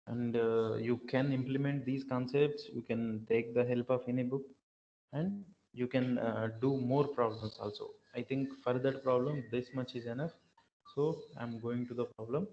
And you can implement these concepts. You can take the help of any book and you can do more problems also. I think for that problem this much is enough. So I'm going to the problem.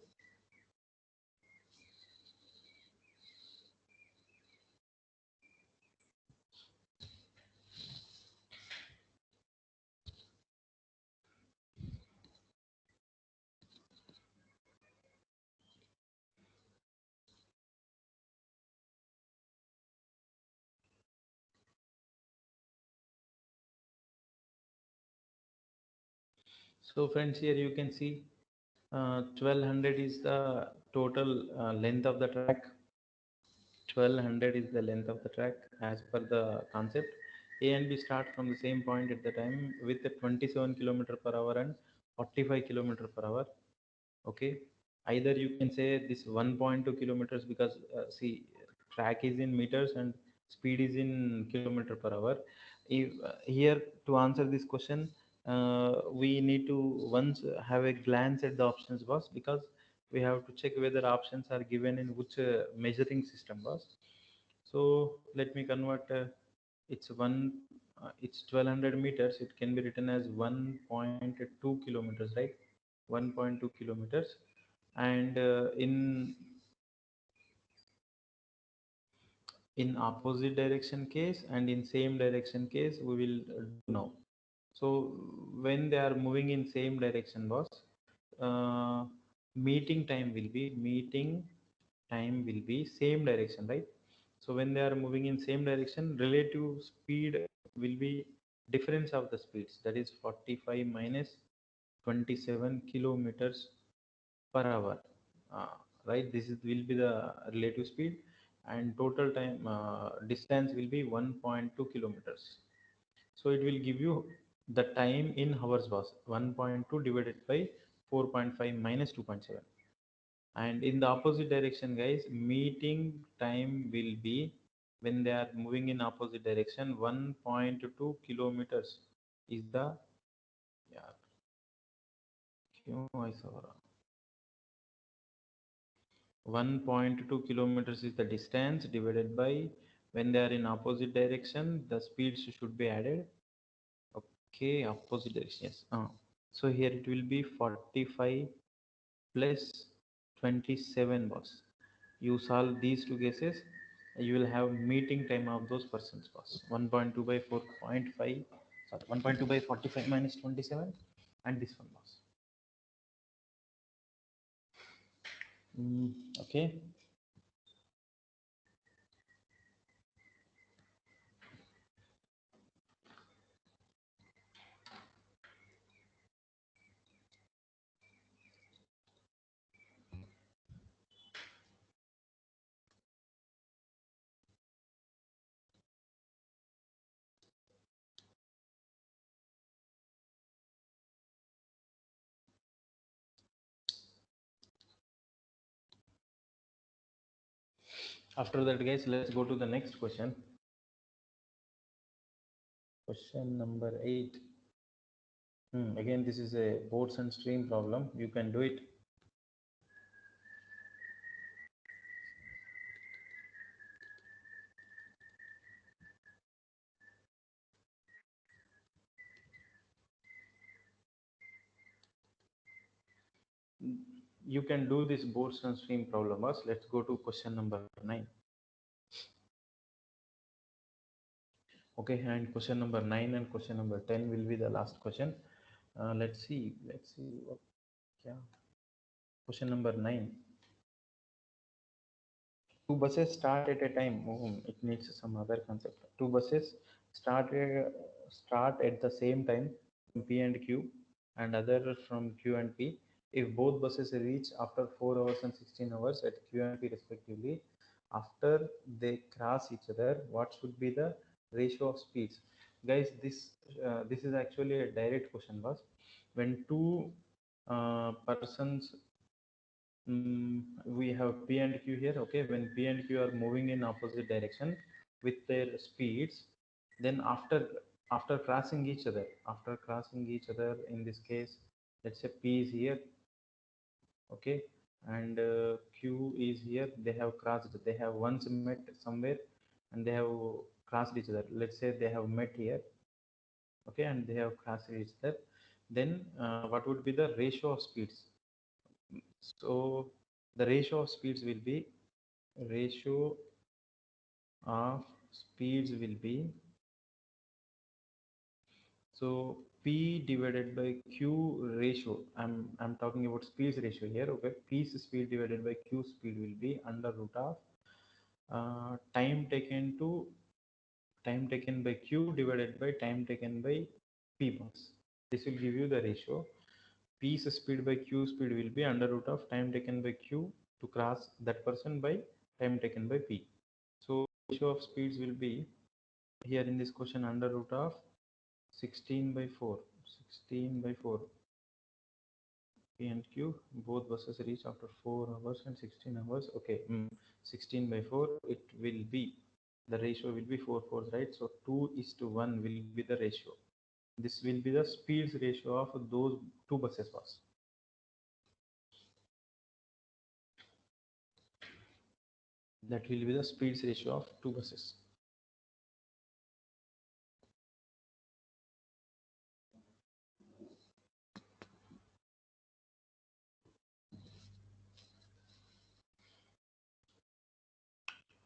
So friends, here you can see 1200 is the total length of the track. 1200 is the length of the track as per the concept. A and B start from the same point at the time with the 27 kilometer per hour and 45 kilometer per hour. Okay, either you can say this 1.2 kilometers because see track is in meters and speed is in kilometer per hour. If here to answer this question, we need to once have a glance at the options boss, because we have to check whether options are given in which measuring system boss. So let me convert it's 1200 meters. It can be written as 1.2 kilometers, right? 1.2 kilometers. And in opposite direction case and in same direction case we will do now. So when they are moving in same direction boss, uh, meeting time will be same direction, right? So when they are moving in same direction, relative speed will be difference of the speeds, that is 45 minus 27 kilometers per hour. uh, right, this is will be the relative speed, and total time distance will be 1.2 kilometers. So it will give you the time in hours was 1.2 divided by 4.5 minus 2.7. And in the opposite direction guys, meeting time will be when they are moving in opposite direction 1.2 kilometers is the, yeah, क्यों ऐसा हो रहा? 1.2 kilometers is the distance divided by when they are in opposite direction the speeds should be added. Okay, opposite direction, yes. So here it will be 45 plus 27 boss. You solve these two cases, you will have meeting time of those persons boss. 1.2 by 4.5, sorry, 1.2 by 45 minus 27, and this one boss. Okay. After that, guys, let's go to the next question. Question number 8. Again, this is a boats and stream problem. You can do it. You can do this boats and stream problem. Let's go to question number 9. Okay, and question number 9 and question number 10 will be the last question. Let's see what, yeah. Question number 9. Two buses start at a time. It needs some other concept. Two buses start at the same time from P and Q, and other from Q and P. If both buses reach after 4 hours and 16 hours at Q and P respectively, after they cross each other, what should be the ratio of speeds? Guys, this is actually a direct question. Was when two persons, we have P and Q here. Okay, when P and Q are moving in opposite direction with their speeds, then after crossing each other, in this case, let's say P is here, okay, and Q is here. They have crossed. They have once met somewhere, and they have crossed each other. Let's say they have met here, okay, and they have crossed each other. Then what would be the ratio of speeds? So the ratio of speeds will be ratio of speeds will be, so P divided by Q ratio. I'm talking about speeds ratio here. Okay, P's speed divided by Q speed will be under root of time taken by Q divided by time taken by P bus. This will give you the ratio. P's speed by Q speed will be under root of time taken by Q to cross that person by time taken by P. So ratio of speeds will be here in this question under root of 16 by 4. P and Q, both buses reach after 4 hours and 16 hours. Okay, 16 by 4, it will be, the ratio will be 4 fours, right? So 2:1 will be the ratio. This will be the speeds ratio of those two buses was. That will be the speeds ratio of two buses.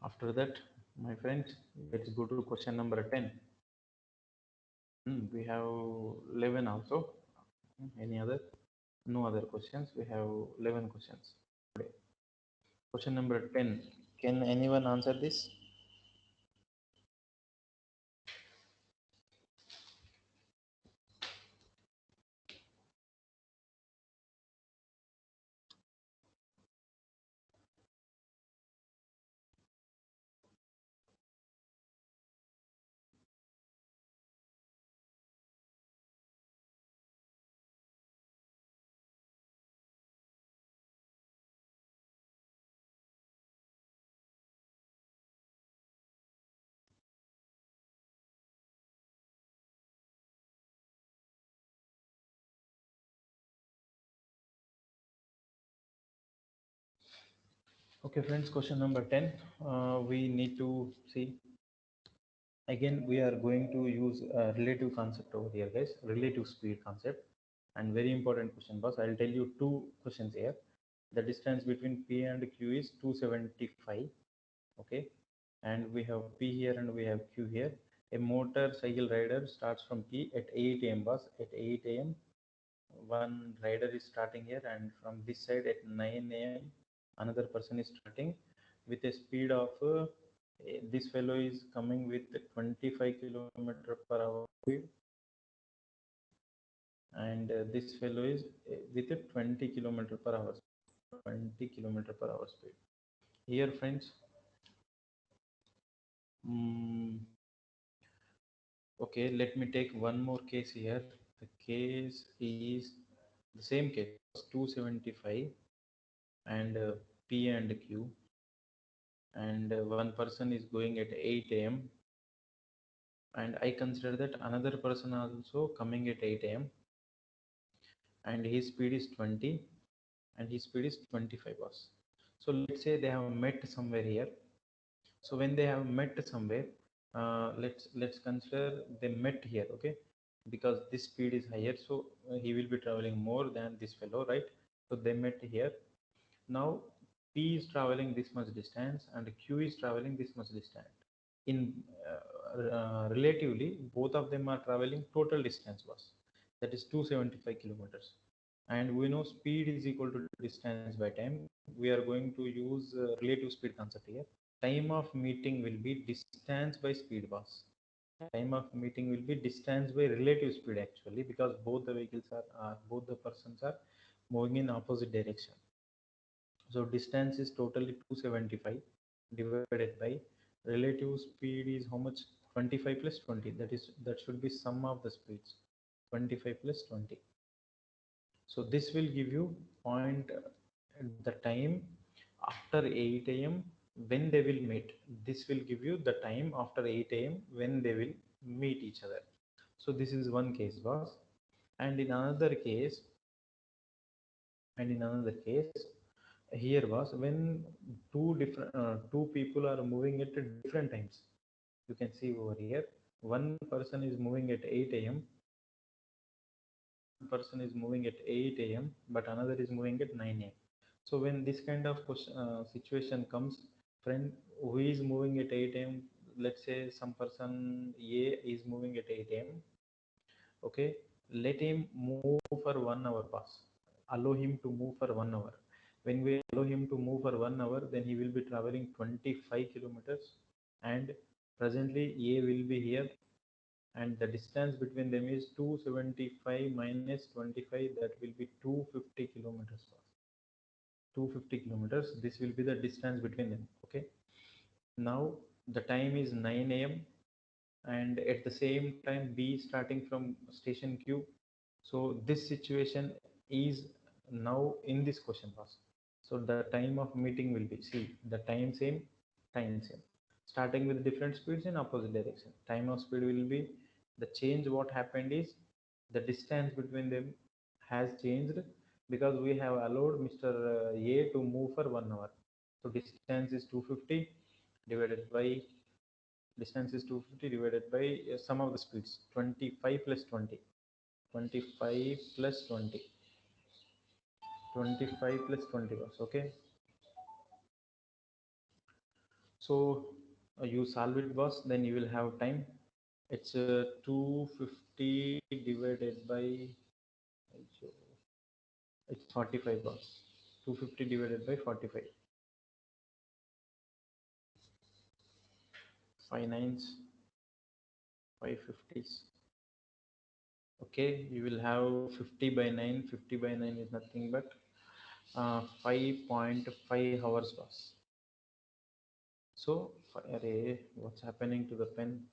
After that, my friends, let's go to question number 10. We have 11 also. Any other? No other questions. We have 11 questions. Okay. Question number 10. Can anyone answer this? Okay, friends, question number 10. We need to see. Again, we are going to use a relative concept over here, guys. Relative speed concept. And very important question, boss. I'll tell you two questions here. The distance between P and Q is 275. Okay. And we have P here and we have Q here. A motorcycle rider starts from P at 8 a.m. boss. At 8 a.m. one rider is starting here, and from this side at 9 a.m. Another person is starting with a speed of this fellow is coming with 25 kilometer per hour speed, and this fellow is with a 20 kilometer per hour 20 kilometer per hour speed. Here friends, okay, let me take one more case here. The case is the same case, 275 and P and Q, and one person is going at 8 a.m. and I consider that another person also coming at 8 a.m. and his speed is 20 and his speed is 25 bars. So let's say they have met somewhere here. So when they have met somewhere, let's consider they met here, okay, because this speed is higher, so he will be traveling more than this fellow, right? So they met here. Now P is traveling this much distance and Q is traveling this much distance. In relatively, both of them are traveling total distance was, that is 275 kilometers, and we know speed is equal to distance by time. We are going to use relative speed concept here. Time of meeting will be distance by speed boss. Time of meeting will be distance by relative speed actually, because both the vehicles are both the persons are moving in opposite direction. So distance is totally 275 divided by relative speed is how much? 25 plus 20. That should be sum of the speeds. 25 plus 20. So this will give you point the time after 8 a.m. when they will meet. This will give you the time after 8 a.m. when they will meet each other. So this is one case, boss. And in another case, here was when two people are moving at different times. You can see over here, one person is moving at 8 a.m. person is moving at 8 a.m. but another is moving at 9 a.m. So when this kind of situation comes, friend, who is moving at 8 a.m., let's say some person A is moving at 8 a.m. Okay, let him move for 1 hour pass. Allow him to move for 1 hour. When we allow him to move for 1 hour, then he will be traveling 25 kilometers, and presently A will be here, and the distance between them is 275 minus 25, that will be 250 kilometers. 250 kilometers, this will be the distance between them. Okay, now the time is 9 a.m. and at the same time B starting from station Q. So this situation is now in this question pass. So the time of meeting will be, see, the time same, starting with different speeds in opposite direction. Time of speed will be the change. What happened is the distance between them has changed because we have allowed Mr. A to move for 1 hour. So distance is 250 divided by distance is 250 divided by sum of the speeds, 25 plus 20, 25 plus 20, 25 plus 20 was okay. So you solve it, boss, then you will have time. It's 250 divided by, it's 45, boss. 250 divided by 45, 5 nines, 550s. Okay, you will have 50 by 9. 50 by 9 is nothing but 5.5 hours, boss. So array, what's happening to the pen?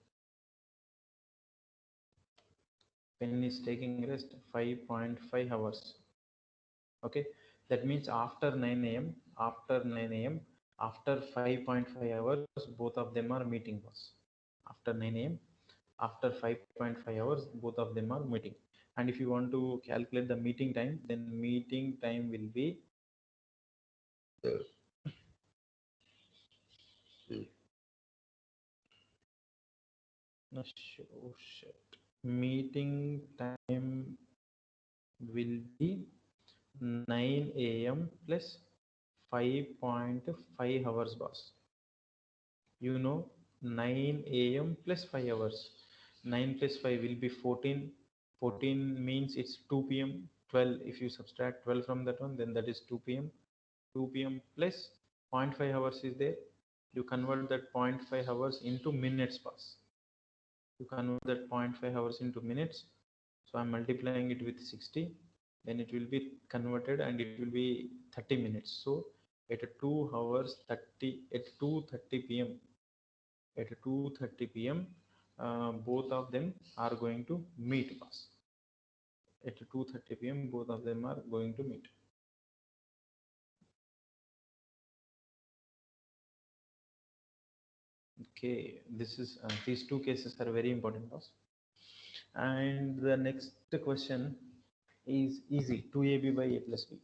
Pen is taking rest. 5.5 hours. Okay, that means after 9 a.m. after 5.5 hours, both of them are meeting, boss. After 9 a.m. after 5.5 hours, both of them are meeting. And if you want to calculate the meeting time, then meeting time will be oh shit, meeting time will be 9 a.m. plus 5.5 hours, boss. You know, 9 a.m. plus 5 hours. 9 plus 5 will be 14. 14 means it's 2 p.m. 12, if you subtract 12 from that one, then that is 2 p.m. 2 p.m. plus 0.5 hours is there. You convert that 0.5 hours into minutes pass. You convert that 0.5 hours into minutes. So I'm multiplying it with 60. Then it will be converted and it will be 30 minutes. So at 2 hours 30 at 2:30 p.m. at 2:30 p.m. Both of them are going to meet pass. At 2:30 p.m. both of them are going to meet. Okay, this is these two cases are very important boss. And the next question is easy, 2ab by a plus b.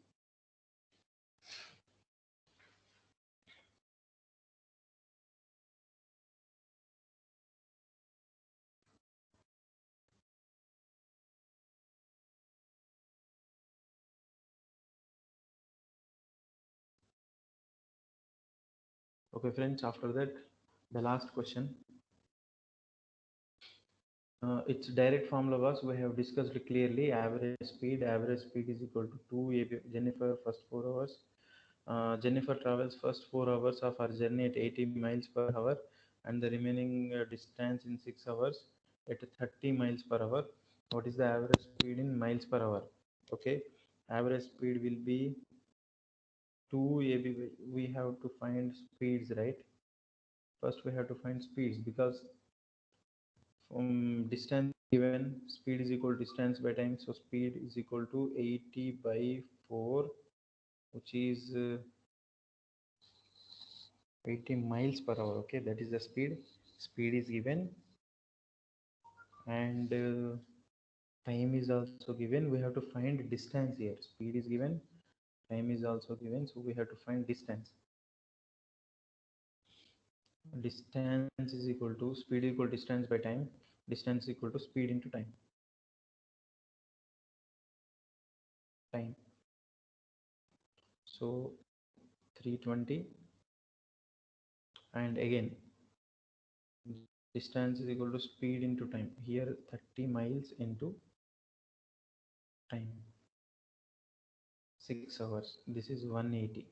Okay friends, after that the last question. Its direct formula was, we have discussed clearly, average speed is equal to 2ab. Jennifer first 4 hours. Jennifer travels first 4 hours of her journey at 80 miles per hour and the remaining distance in 6 hours at 30 miles per hour. What is the average speed in miles per hour? Okay, average speed will be 2ab. We have to find speeds, right? First we have to find speeds, because distance given, speed is equal to distance by time, so speed is equal to 80 by 4, which is 80 miles per hour. Okay, that is the speed is given, and time is also given. We have to find distance here. Speed is given, time is also given, so we have to find distance. Distance is equal to speed equal distance by time, distance equal to speed into time. So 320, and again distance is equal to speed into time. Here 30 miles into time, 6 hours. This is 180.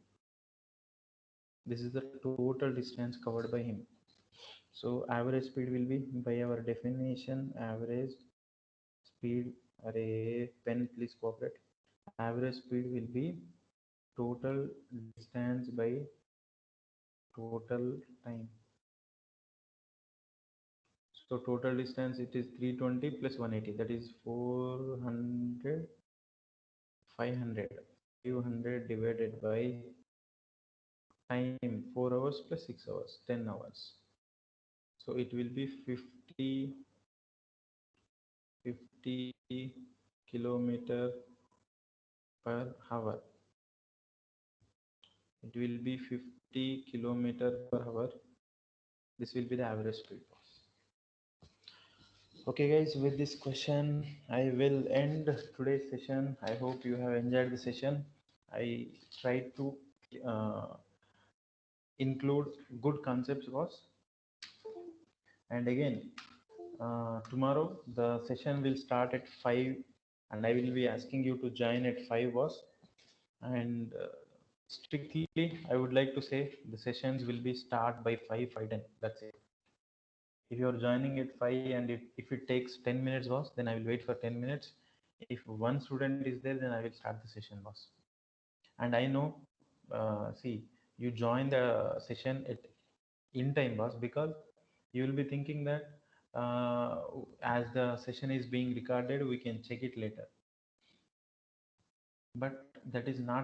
This is the total distance covered by him. So average speed will be, by our definition, average speed, array pen please cooperate, average speed will be total distance by total time. So total distance, it is 320 plus 180, that is 400, 500. 500 divided by time, 4 hours plus 6 hours, 10 hours. So it will be 50 kilometer per hour. It will be 50 kilometer per hour. This will be the average speed. Okay guys, with this question I will end today's session. I hope you have enjoyed the session. I tried to include good concepts boss. And again, tomorrow the session will start at 5 and I will be asking you to join at 5 boss. And strictly I would like to say the sessions will be start by 5:10. That's it. If you are joining at 5 and if it takes 10 minutes boss, then I will wait for 10 minutes. If one student is there, then I will start the session boss. And I know, see, you join the session at in time boss, because you will be thinking that as the session is being recorded, we can check it later, but that is not